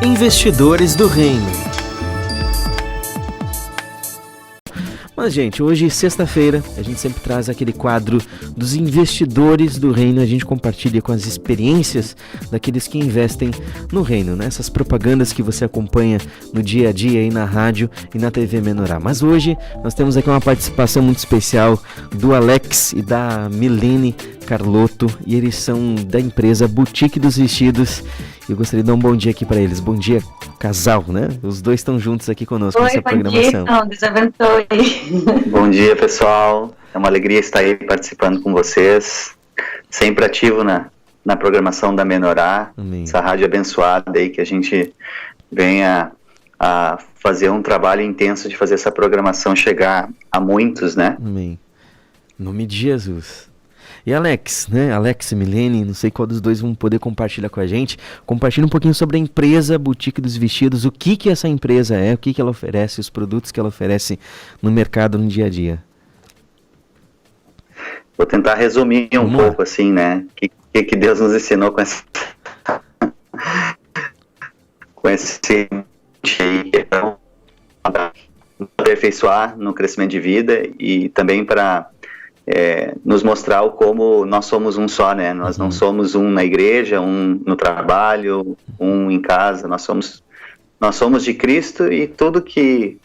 Investidores do Reino. Mas, gente, hoje, sexta-feira, a gente sempre traz aquele quadro dos investidores do reino. A gente compartilha com as experiências daqueles que investem no reino, né? Essas propagandas que você acompanha no dia a dia aí na rádio e na TV Menorá. Mas hoje nós temos aqui uma participação muito especial do Alex e da Milene Carlotto, e eles são da empresa Boutique dos Vestidos. Eu gostaria de dar um bom dia aqui para eles. Bom dia, casal, né? Os dois estão juntos aqui conosco nessa programação. Bom dia, Deus abençoe. Bom dia, pessoal. É uma alegria estar aí participando com vocês. Sempre ativo na programação da Menorá. Amém. Essa rádio abençoada aí, que a gente venha a fazer um trabalho intenso de fazer essa programação chegar a muitos, né? Amém. Em nome de Jesus. E Alex, né? Alex e Milene, não sei qual dos dois vão poder compartilhar com a gente. Compartilha um pouquinho sobre a empresa Boutique dos Vestidos, o que essa empresa é, o que ela oferece, os produtos que ela oferece no mercado, no dia a dia. Vou tentar resumir um pouco, assim, né? O que Deus nos ensinou com esse para aperfeiçoar no crescimento de vida e também para nos mostrar como nós somos um só, né? Nós não somos um na igreja, um no trabalho, um em casa. Nós somos de Cristo, e tudo que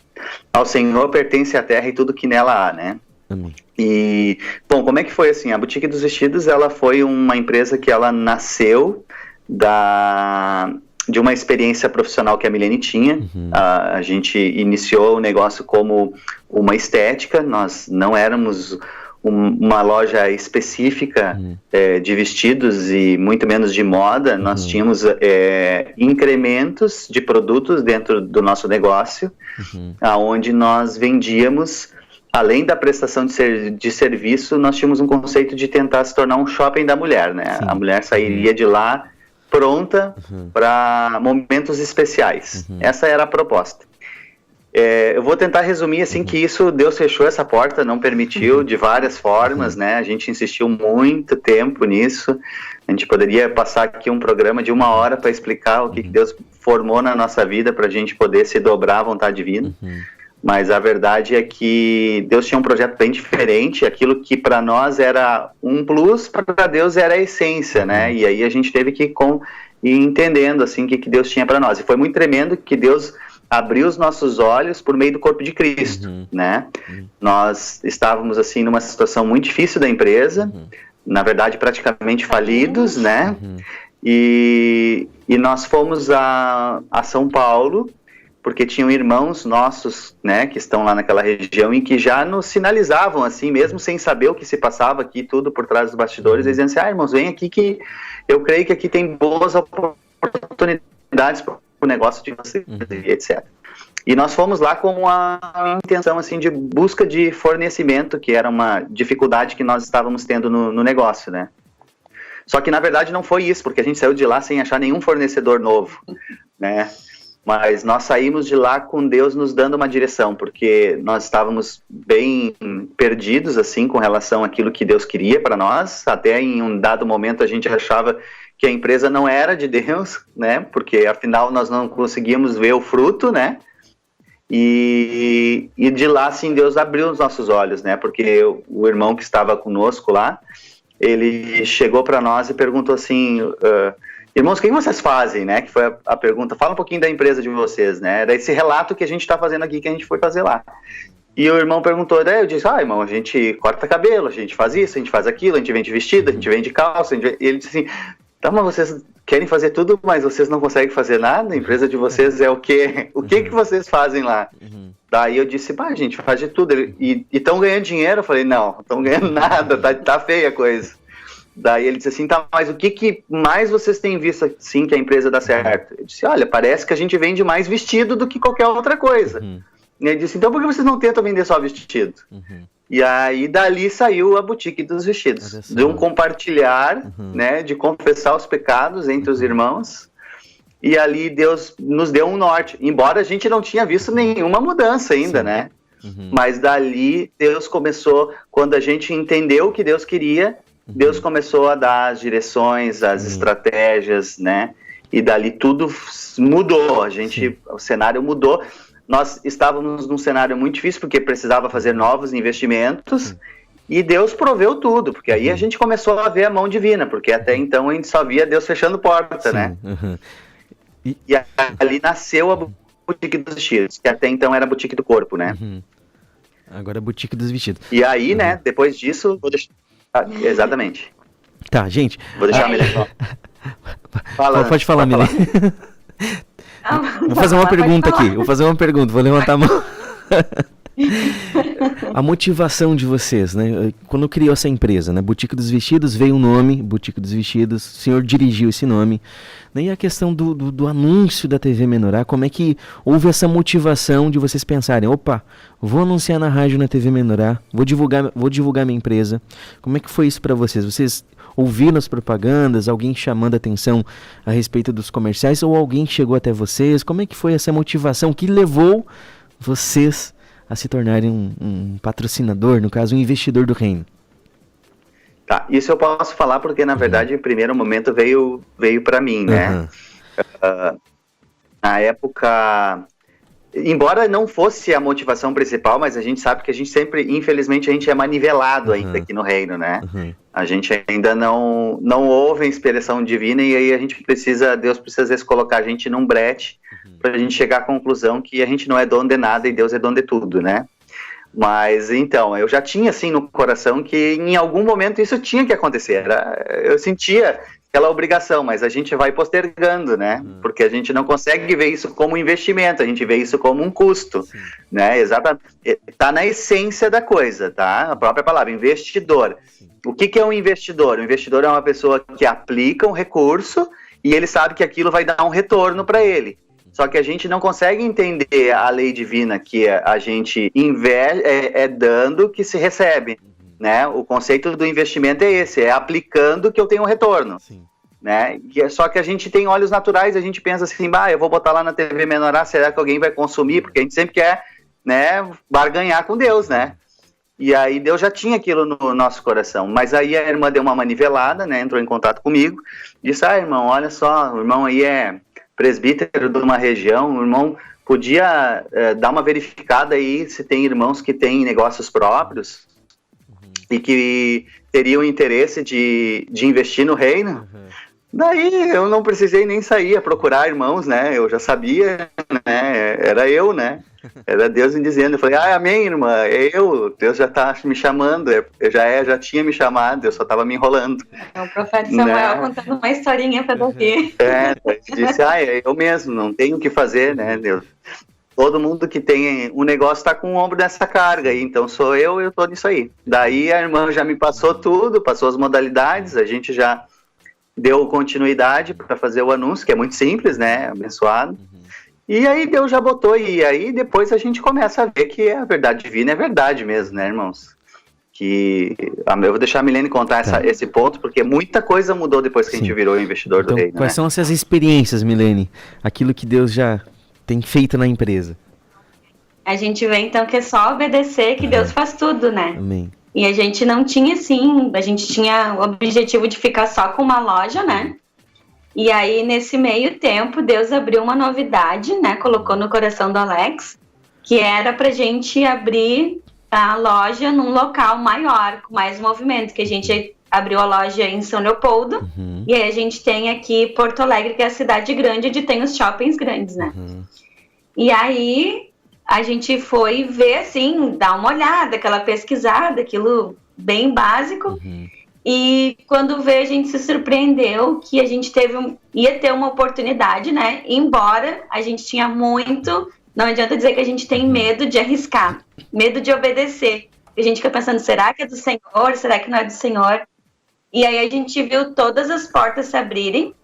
ao Senhor pertence à terra e tudo que nela há, né? Amém. E, bom, como é que foi assim? A Boutique dos Vestidos, ela foi uma empresa que ela nasceu de uma experiência profissional que a Milene tinha. A gente iniciou o negócio como uma estética. Nós não éramos uma loja específica de vestidos e muito menos de moda. Nós tínhamos incrementos de produtos dentro do nosso negócio, onde nós vendíamos, além da prestação de serviço, nós tínhamos um conceito de tentar se tornar um shopping da mulher, né? Sim. A mulher sairia de lá pronta para momentos especiais. Essa era a proposta. Eu vou tentar resumir assim que isso, Deus fechou essa porta, não permitiu, de várias formas, né? A gente insistiu muito tempo nisso. A gente poderia passar aqui um programa de 1 hora para explicar o que Deus formou na nossa vida para a gente poder se dobrar à vontade divina. Mas a verdade é que Deus tinha um projeto bem diferente. Aquilo que para nós era um plus, para Deus era a essência, né? E aí a gente teve que ir entendendo assim o que Deus tinha para nós. E foi muito tremendo que Deus abriu os nossos olhos por meio do corpo de Cristo, né? Nós estávamos, assim, numa situação muito difícil da empresa, na verdade, praticamente falidos, né? E nós fomos a São Paulo, porque tinham irmãos nossos, né, que estão lá naquela região e que já nos sinalizavam, assim, mesmo sem saber o que se passava aqui, tudo por trás dos bastidores, eles diziam assim: irmãos, vem aqui que eu creio que aqui tem boas oportunidades para o negócio de vocês, etc. E nós fomos lá com a intenção, assim, de busca de fornecimento, que era uma dificuldade que nós estávamos tendo no negócio, né? Só que, na verdade, não foi isso, porque a gente saiu de lá sem achar nenhum fornecedor novo, né? Mas nós saímos de lá com Deus nos dando uma direção, porque nós estávamos bem perdidos, assim, com relação àquilo que Deus queria para nós. Até em um dado momento a gente achava que a empresa não era de Deus, né? Porque afinal nós não conseguíamos ver o fruto, né? E de lá, assim, Deus abriu os nossos olhos, né? Porque o irmão que estava conosco lá, ele chegou para nós e perguntou assim: irmãos, o que vocês fazem, né? Que foi a pergunta. Fala um pouquinho da empresa de vocês, né? Era esse relato que a gente está fazendo aqui, que a gente foi fazer lá. E o irmão perguntou, daí eu disse: irmão, a gente corta cabelo, a gente faz isso, a gente faz aquilo, a gente vende vestido, a gente vende calça. E ele disse assim: tá, mas vocês querem fazer tudo, mas vocês não conseguem fazer nada? A empresa de vocês é o quê? O que vocês fazem lá? Daí eu disse: a gente faz de tudo. E estão ganhando dinheiro? Eu falei: não, não estão ganhando nada, tá feia a coisa. Daí ele disse assim: tá, mas o que mais vocês têm visto assim que a empresa dá certo? Eu disse: olha, parece que a gente vende mais vestido do que qualquer outra coisa. E ele disse: então por que vocês não tentam vender só vestido? E aí dali saiu a Boutique dos Vestidos, de um compartilhar, né, de confessar os pecados entre os irmãos, e ali Deus nos deu um norte, embora a gente não tinha visto nenhuma mudança ainda, né? Mas dali Deus começou, quando a gente entendeu o que Deus queria, Deus começou a dar as direções, as estratégias, né? E dali tudo mudou, o cenário mudou. Nós estávamos num cenário muito difícil, porque precisava fazer novos investimentos, e Deus proveu tudo, porque aí a gente começou a ver a mão divina, porque até então a gente só via Deus fechando porta, né? E ali nasceu a Boutique dos Vestidos, que até então era a Boutique do Corpo, né? Agora é a Boutique dos Vestidos. E aí, né, depois disso, vou deixar... exatamente. Tá, gente. Vou deixar a Milene. Pode falar, Milene. Vou fazer uma pergunta aqui. Vou levantar a mão. A motivação de vocês, né? Quando criou essa empresa, né? Boutique dos Vestidos, veio um nome, Boutique dos Vestidos, o senhor dirigiu esse nome. Né? E a questão do anúncio da TV Menorá, como é que houve essa motivação de vocês pensarem, opa, vou anunciar na rádio, na TV Menorá, vou divulgar minha empresa. Como é que foi isso para vocês? Vocês ouviram as propagandas, alguém chamando a atenção a respeito dos comerciais, ou alguém chegou até vocês? Como é que foi essa motivação que levou vocês a se tornarem um patrocinador, no caso, um investidor do reino? Tá, isso eu posso falar porque, na verdade, em primeiro momento veio para mim, né? Na época, embora não fosse a motivação principal, mas a gente sabe que a gente sempre, infelizmente, a gente é manivelado ainda aqui no reino, né? A gente ainda não ouve a inspiração divina, e aí Deus precisa às vezes colocar a gente num brete para a gente chegar à conclusão que a gente não é dono de nada e Deus é dono de tudo, né? Mas, então, eu já tinha, assim, no coração que em algum momento isso tinha que acontecer. Eu sentia aquela obrigação, mas a gente vai postergando, né? Porque a gente não consegue ver isso como investimento, a gente vê isso como um custo, né? Exatamente. Tá na essência da coisa, tá? A própria palavra, investidor. O que é um investidor? O investidor é uma pessoa que aplica um recurso e ele sabe que aquilo vai dar um retorno para ele. Só que a gente não consegue entender a lei divina que a gente é dando que se recebe, né? O conceito do investimento é esse, é aplicando que eu tenho um retorno, né? Só que a gente tem olhos naturais, a gente pensa assim, eu vou botar lá na TV Menorá, será que alguém vai consumir? Porque a gente sempre quer, né, barganhar com Deus, né? E aí Deus já tinha aquilo no nosso coração, mas aí a irmã deu uma manivelada, né? Entrou em contato comigo, disse, irmão, olha só, o irmão aí é presbítero de uma região, o irmão podia dar uma verificada aí se tem irmãos que têm negócios próprios e que teriam interesse de investir no reino. Daí eu não precisei nem sair a procurar irmãos, né? Eu já sabia, né? Era eu, né? Era Deus me dizendo. Eu falei, amém, irmã, é eu. Deus já está me chamando. Já tinha me chamado, eu só estava me enrolando. É o profeta Samuel contando uma historinha para Davi. Eu disse, é eu mesmo, não tenho o que fazer, né, Deus? Todo mundo que tem um negócio está com o ombro dessa carga, então sou eu estou nisso aí. Daí a irmã já me passou tudo, passou as modalidades, a gente já deu continuidade para fazer o anúncio, que é muito simples, né, abençoado. E aí Deus já botou, e aí depois a gente começa a ver que a verdade divina é verdade mesmo, né, irmãos? Eu vou deixar a Milene contar esse ponto, porque muita coisa mudou depois que a gente virou investidor do reino. Quais são essas experiências, Milene? Aquilo que Deus já tem feito na empresa? A gente vê então que é só obedecer que Deus faz tudo, né? Amém. E a gente não tinha, assim, a gente tinha o objetivo de ficar só com uma loja, né? E aí, nesse meio tempo, Deus abriu uma novidade, né? Colocou no coração do Alex, que era pra gente abrir a loja num local maior, com mais movimento, que a gente abriu a loja em São Leopoldo, e aí a gente tem aqui Porto Alegre, que é a cidade grande, onde tem os shoppings grandes, né? E aí a gente foi ver, assim, dar uma olhada, aquela pesquisada, aquilo bem básico. E quando veio, a gente se surpreendeu que a gente ia ter uma oportunidade, né? Embora a gente tinha muito... Não adianta dizer que a gente tem medo de arriscar, medo de obedecer. A gente fica pensando, será que é do Senhor? Será que não é do Senhor? E aí a gente viu todas as portas se abrirem.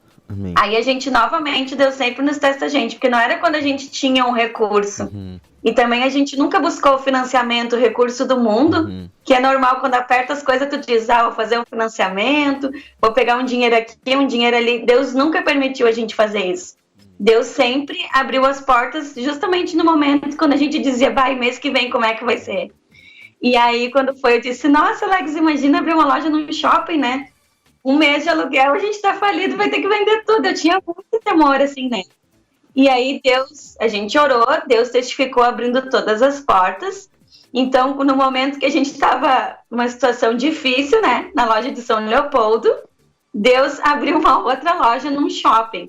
Aí a gente, novamente, Deus sempre nos testa a gente, porque não era quando a gente tinha um recurso. E também a gente nunca buscou o financiamento, o recurso do mundo, que é normal, quando aperta as coisas, tu diz, vou fazer um financiamento, vou pegar um dinheiro aqui, um dinheiro ali. Deus nunca permitiu a gente fazer isso. Deus sempre abriu as portas justamente no momento quando a gente dizia, mês que vem, como é que vai ser? E aí, quando foi, eu disse, nossa, Alex, imagina abrir uma loja num shopping, né? um mês de aluguel, a gente tá falido, vai ter que vender tudo. Eu tinha muito temor, assim, né? E aí a gente orou, Deus testificou abrindo todas as portas. Então, no momento que a gente estava numa situação difícil, né, na loja de São Leopoldo, Deus abriu uma outra loja no shopping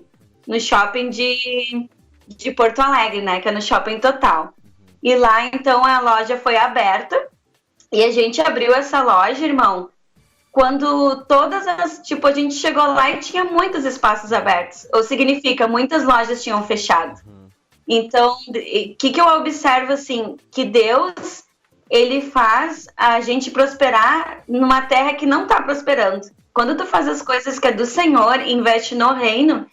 de Porto Alegre, né, que é no Shopping Total. E lá, então, a loja foi aberta e a gente abriu essa loja, irmão, quando a gente chegou lá e tinha muitos espaços abertos, ou significa, muitas lojas tinham fechado. Então, o que eu observo, assim, que Deus, ele faz a gente prosperar numa terra que não está prosperando. Quando tu faz as coisas que é do Senhor, investe no reino,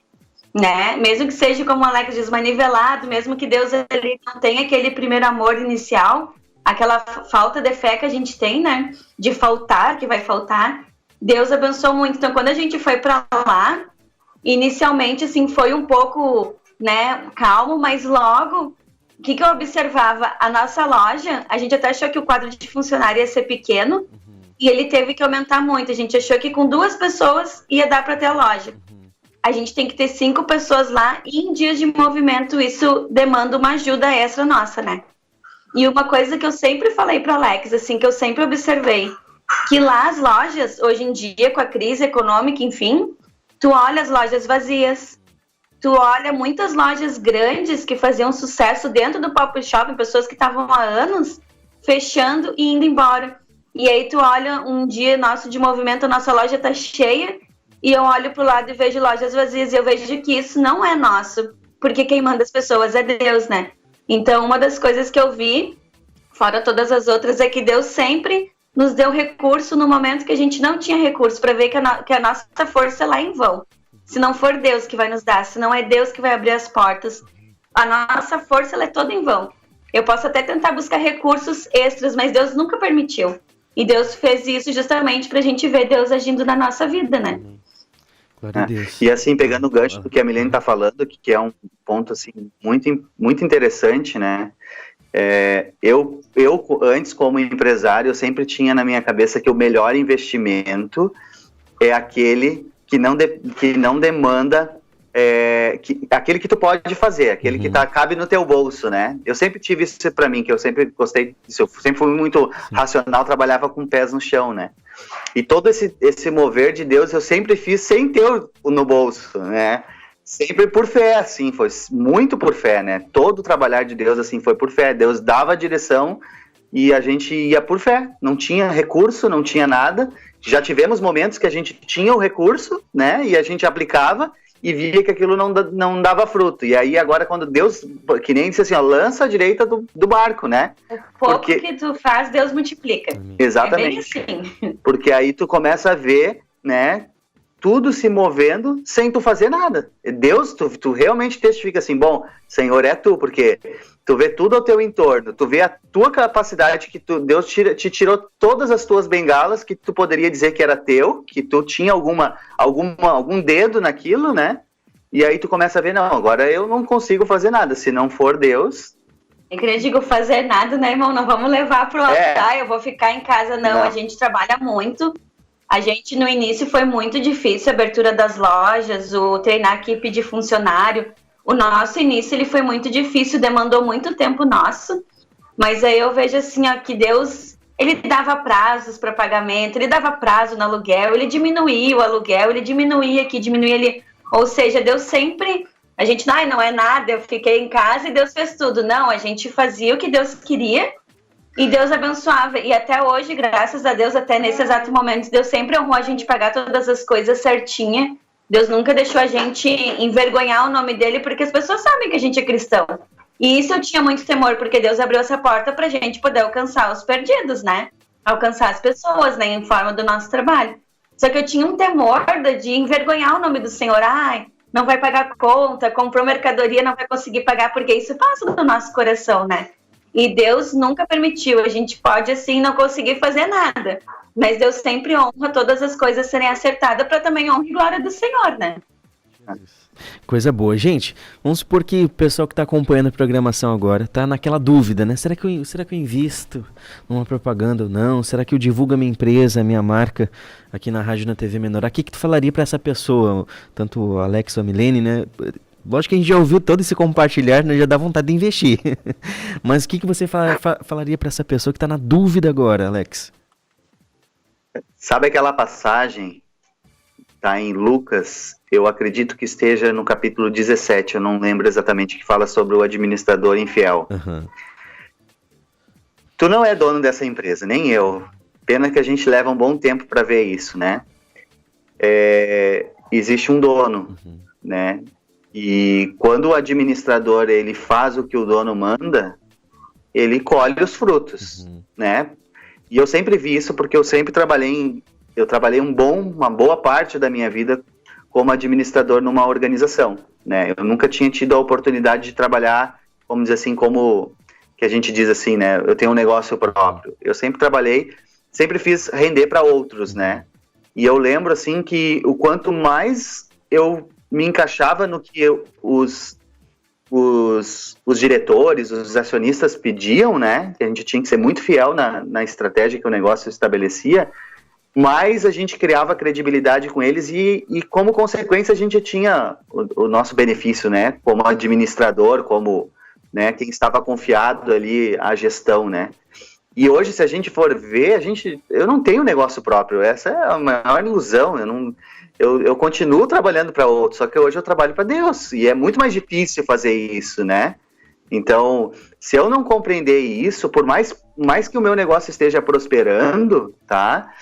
né? Mesmo que seja, como o Alex diz, manivelado, mesmo que Deus ele não tenha aquele primeiro amor inicial, aquela falta de fé que a gente tem, né? De faltar, que vai faltar. Deus abençoou muito. Então, quando a gente foi para lá, inicialmente, assim, foi um pouco, né, calmo, mas logo, o que eu observava? A nossa loja, a gente até achou que o quadro de funcionário ia ser pequeno, e ele teve que aumentar muito. A gente achou que com 2 pessoas ia dar para ter a loja. A gente tem que ter 5 pessoas lá, e em dias de movimento isso demanda uma ajuda extra nossa, né? E uma coisa que eu sempre falei para Alex, assim, que eu sempre observei, que lá as lojas, hoje em dia, com a crise econômica, enfim, tu olha as lojas vazias, tu olha muitas lojas grandes que faziam sucesso dentro do Pop Shopping, pessoas que estavam há anos fechando e indo embora. E aí tu olha um dia nosso de movimento, a nossa loja tá cheia, e eu olho pro lado e vejo lojas vazias, e eu vejo que isso não é nosso, porque quem manda as pessoas é Deus, né? Então, uma das coisas que eu vi, fora todas as outras, é que Deus sempre nos deu recurso no momento que a gente não tinha recurso, para ver que a nossa força é lá em vão. Se não for Deus que vai nos dar, se não é Deus que vai abrir as portas, a nossa força ela é toda em vão. Eu posso até tentar buscar recursos extras, mas Deus nunca permitiu. E Deus fez isso justamente para a gente ver Deus agindo na nossa vida, né? Glória a Deus. E assim, pegando o gancho do que a Milene está falando, que é um ponto assim, muito, muito interessante, né? Eu antes, como empresário, eu sempre tinha na minha cabeça que o melhor investimento é aquele que não demanda, aquele que tu pode fazer, aquele que cabe no teu bolso, né? Eu sempre tive isso para mim, que eu sempre gostei disso, eu sempre fui muito racional, trabalhava com pés no chão, né? E todo esse mover de Deus eu sempre fiz sem ter no bolso, né? Sempre por fé, assim, foi muito por fé, né? Todo o trabalhar de Deus, assim, foi por fé. Deus dava a direção e a gente ia por fé. Não tinha recurso, não tinha nada. Já tivemos momentos que a gente tinha o recurso, né? E a gente aplicava e via que aquilo não dava fruto. E aí agora quando Deus, que nem disse assim, ó, lança a direita do barco, né? O pouco que tu faz, Deus multiplica. Exatamente. É bem assim. Porque aí tu começa a ver, né? Tudo se movendo sem tu fazer nada. Deus, tu realmente testifica assim, bom, Senhor, é tu, porque tu vê tudo ao teu entorno, tu vê a tua capacidade, que Deus te tirou todas as tuas bengalas, que tu poderia dizer que era teu, que tu tinha algum dedo naquilo, né? E aí tu começa a ver, não, agora eu não consigo fazer nada, se não for Deus. É que eu digo fazer nada, né, irmão? Não vamos levar pro altar, eu vou ficar em casa, não. A gente trabalha muito. A gente, no início, foi muito difícil a abertura das lojas, o treinar a equipe de funcionário. O nosso início, ele foi muito difícil, demandou muito tempo nosso. Mas aí eu vejo, assim, ó, que Deus, ele dava prazos para pagamento, ele dava prazo no aluguel, ele diminuía o aluguel, ele diminuía aqui, diminuía ali. Ou seja, Deus sempre... A gente, não é nada, eu fiquei em casa e Deus fez tudo. Não, a gente fazia o que Deus queria. E Deus abençoava, e até hoje, graças a Deus, até nesse exato momento, Deus sempre honrou a gente pagar todas as coisas certinha. Deus nunca deixou a gente envergonhar o nome dele, porque as pessoas sabem que a gente é cristão. E isso eu tinha muito temor, porque Deus abriu essa porta pra gente poder alcançar os perdidos, né? Alcançar as pessoas, né? Em forma do nosso trabalho. Só que eu tinha um temor de envergonhar o nome do Senhor. Não vai pagar conta, comprou mercadoria, não vai conseguir pagar, porque isso passa do nosso coração, né? E Deus nunca permitiu, a gente pode assim não conseguir fazer nada, mas Deus sempre honra todas as coisas serem acertadas para também honra e glória do Senhor, né? Coisa boa. Gente, vamos supor que o pessoal que está acompanhando a programação agora está naquela dúvida, né? Será que eu invisto numa propaganda ou não? Será que eu divulgo a minha empresa, a minha marca aqui na rádio, na TV Menor? O que tu falaria para essa pessoa, tanto o Alex ou a Milene, né? Lógico que a gente já ouviu todo esse compartilhar, né? Já dá vontade de investir. Mas o que você falaria para essa pessoa que está na dúvida agora, Alex? Sabe aquela passagem, tá em Lucas, eu acredito que esteja no capítulo 17, eu não lembro exatamente, que fala sobre o administrador infiel. Uhum. Tu não é dono dessa empresa, nem eu. Pena que a gente leva um bom tempo para ver isso, né? Existe um dono, né? E quando o administrador ele faz o que o dono manda, ele colhe os frutos, né? E eu sempre vi isso porque eu sempre trabalhei uma boa parte da minha vida como administrador numa organização, né? Eu nunca tinha tido a oportunidade de trabalhar, vamos dizer assim, como que a gente diz assim, né? Eu tenho um negócio próprio. Eu sempre trabalhei, sempre fiz render para outros, né? E eu lembro assim que o quanto mais eu me encaixava no que os diretores, os acionistas pediam, né? Que a gente tinha que ser muito fiel na estratégia que o negócio estabelecia, mais a gente criava credibilidade com eles e como consequência a gente tinha o nosso benefício, né? Como administrador, como, né, quem estava confiado ali à gestão, né? E hoje, se a gente for ver, eu não tenho negócio próprio, essa é a maior ilusão, eu continuo trabalhando para outros, só que hoje eu trabalho para Deus, e é muito mais difícil fazer isso, né? Então, se eu não compreender isso, por mais que o meu negócio esteja prosperando, tá?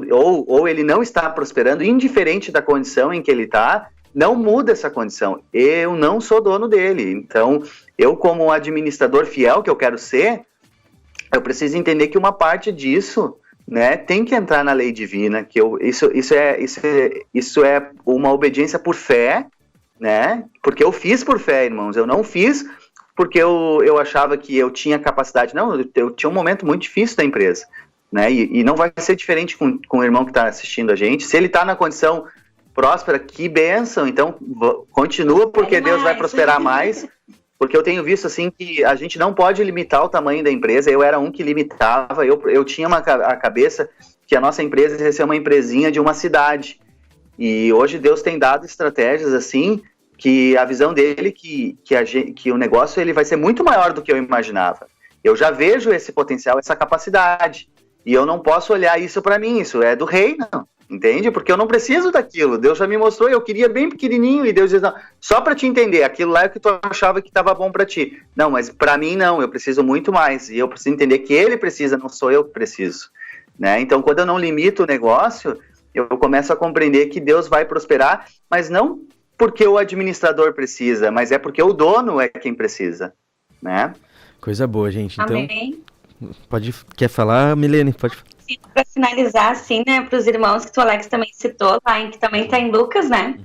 Ou ele não está prosperando, indiferente da condição em que ele está, não muda essa condição. Eu não sou dono dele. Então, eu como administrador fiel que eu quero ser, eu preciso entender que uma parte disso, né, tem que entrar na lei divina, que isso é uma obediência por fé, né? Porque eu fiz por fé, irmãos. Eu não fiz porque eu achava que eu tinha capacidade. Não, eu tinha um momento muito difícil da empresa, né? E não vai ser diferente com o irmão que está assistindo a gente. Se ele está na condição próspera, que bênção. Então, continua, porque Deus vai prosperar mais. Porque eu tenho visto, assim, que a gente não pode limitar o tamanho da empresa. Eu era um que limitava. Eu tinha a cabeça que a nossa empresa ia ser uma empresinha de uma cidade. E hoje Deus tem dado estratégias, assim, que a visão dele, que o negócio ele vai ser muito maior do que eu imaginava. Eu já vejo esse potencial, essa capacidade. E eu não posso olhar isso para mim, isso é do reino, entende? Porque eu não preciso daquilo. Deus já me mostrou, eu queria bem pequenininho, e Deus diz, não, só para te entender, aquilo lá é o que tu achava que estava bom para ti. Não, mas para mim não, eu preciso muito mais. E eu preciso entender que ele precisa, não sou eu que preciso, né? Então, quando eu não limito o negócio, eu começo a compreender que Deus vai prosperar, mas não porque o administrador precisa, mas é porque o dono é quem precisa, né? Coisa boa, gente. Então, Amém. Quer falar, Milene? Pode. Para finalizar, assim, né, para os irmãos que o Alex também citou, lá, que também está em Lucas, né?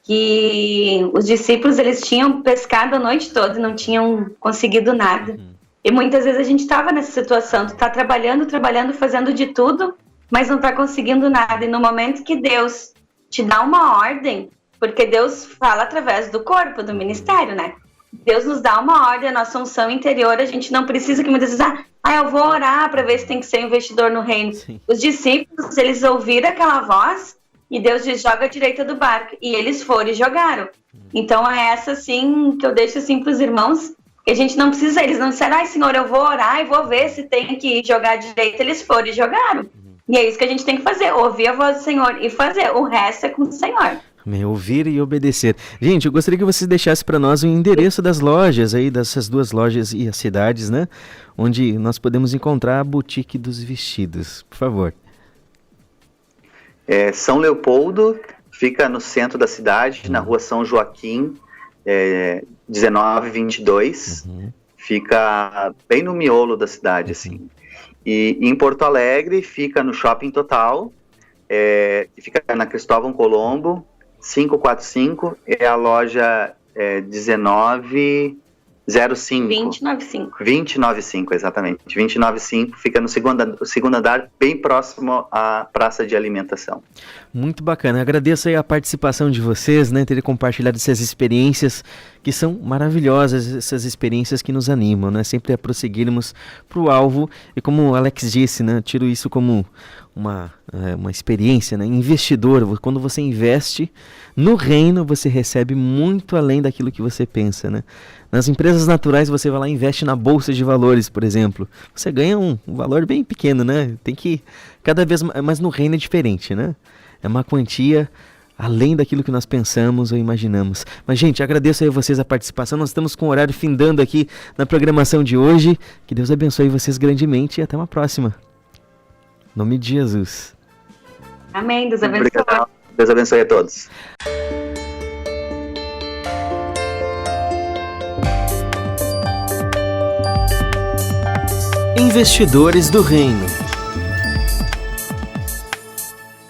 Que os discípulos, eles tinham pescado a noite toda e não tinham conseguido nada. E muitas vezes a gente estava nessa situação, tu tá trabalhando, fazendo de tudo, mas não tá conseguindo nada. E no momento que Deus te dá uma ordem, porque Deus fala através do corpo, do ministério, né? Deus nos dá uma ordem, a nossa unção interior, a gente não precisa que muitas vezes, eu vou orar para ver se tem que ser investidor no reino. Sim. Os discípulos, eles ouviram aquela voz e Deus diz, joga à direita do barco. E eles foram e jogaram. Então é essa, assim, que eu deixo assim para os irmãos, que a gente não precisa, eles não disseram, Senhor, eu vou orar e vou ver se tem que jogar à direita. Eles foram e jogaram. E é isso que a gente tem que fazer, ouvir a voz do Senhor e fazer. O resto é com o Senhor. Ouvir e obedecer. Gente, eu gostaria que vocês deixassem para nós o endereço das lojas aí, dessas duas lojas e as cidades, né? Onde nós podemos encontrar a Boutique dos Vestidos. Por favor. São Leopoldo, fica no centro da cidade, na rua São Joaquim, 1922. Fica bem no miolo da cidade, assim. E em Porto Alegre, fica no Shopping Total, que fica na Cristóvão Colombo, 545, é a loja 19 05. 295. 295, exatamente. 295 fica no segundo andar, bem próximo à praça de alimentação. Muito bacana. Agradeço aí a participação de vocês, né, terem compartilhado essas experiências que são maravilhosas, essas experiências que nos animam, né, sempre a prosseguirmos para o alvo. E como o Alex disse, né, tiro isso como uma experiência, né, investidor. Quando você investe no reino, você recebe muito além daquilo que você pensa, né. Nas empresas naturais, você vai lá e investe na bolsa de valores, por exemplo. Você ganha um valor bem pequeno, né? Tem que cada vez mais, mas no reino é diferente, né? É uma quantia além daquilo que nós pensamos ou imaginamos. Mas, gente, agradeço aí a vocês a participação. Nós estamos com o horário findando aqui na programação de hoje. Que Deus abençoe vocês grandemente e até uma próxima. Em nome de Jesus. Amém. Deus abençoe. Obrigado. Deus abençoe a todos. Investidores do Reino.